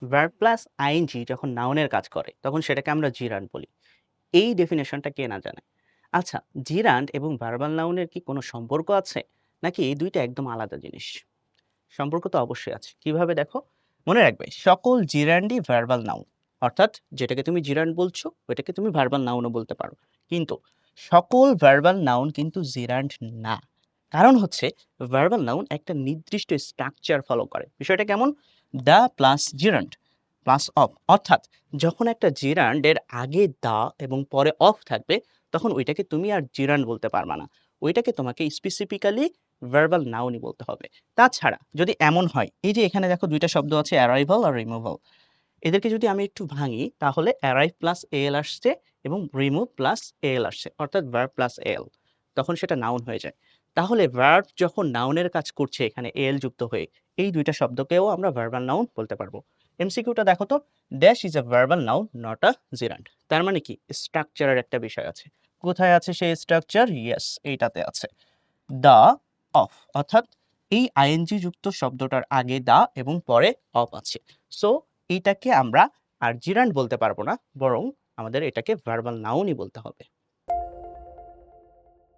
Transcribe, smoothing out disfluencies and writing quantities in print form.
Verb plus ING যখন নাউনের কাজ করে তখন সেটাকে আমরা জিরান্ড বলি। এই ডেফিনিশনটা কে না জানে? আচ্ছা, জিরান্ড এবং ভার্বাল নাউনের কি কোনো সম্পর্ক আছে? নাকি এই ২ টা একদম আলাদা জিনিস? সম্পর্ক তো অবশ্যই আছে। কিভাবে দেখো? মনে রাখবে সকল জিরান্ডই ভার্বাল নাউন। অর্থাৎ যেটাকে তুমি জিরান্ড বলছো ওইটাকে তুমি ভার্বাল নাউনও বলতে পারো। কিন্তু সকল ভার্বাল নাউন কিন্তু জিরান্ড না। কারণ হচ্ছে ভার্বাল নাউন একটা নির্দিষ্ট স্ট্রাকচার ফলো করে। বিষয়টা কেমন? The plus gerund plus of. অর্থাৎ যখন একটা জিরান্ডের আগে দা এবং পরে অফ থাকবে তখন ওইটাকে তুমি আর জিরান্ড বলতে পারবা না। ওইটাকে তোমাকে স্পেসিফিক্যালি ভার্বাল নাউনই বলতে হবে। তাছাড়া যদি এমন হয়, এই যে এখানে দেখো ২ টা শব্দ আছে অ্যারাইভাল আর রিমুভাল। এদেরকে যদি আমি একটু ভাঙি তাহলে অ্যারাইভ প্লাস এল আসছে এবং রিমুভ প্লাস এল আসছে। অর্থাৎ ভার্ব প্লাস এল। তখন সেটা নাউন হয়ে যায়। তাহলে ভার্ব যখন নাউনের কাজ করছে এখানে এল যুক্ত হয়ে, এই ২ টা শব্দকেও আমরা ভার্বাল নাউন বলতে পারবো। এমসিকিউটা দেখো তো, dash is a verbal noun not a জিরান্ড। তার মানে কি? স্ট্রাকচারের একটা বিষয় আছে। কোথায় আছে সেই স্ট্রাকচার? ইয়েস, এইটাতে আছে। দ্য অফ, অর্থাৎ এই আইএনজি যুক্ত শব্দটার আগে দা এবং পরে অফ আছে। সো এইটাকে আমরা আর জিরান্ড বলতে পারবো না, বরং আমাদের এটাকে ভার্বাল নাউনই বলতে হবে।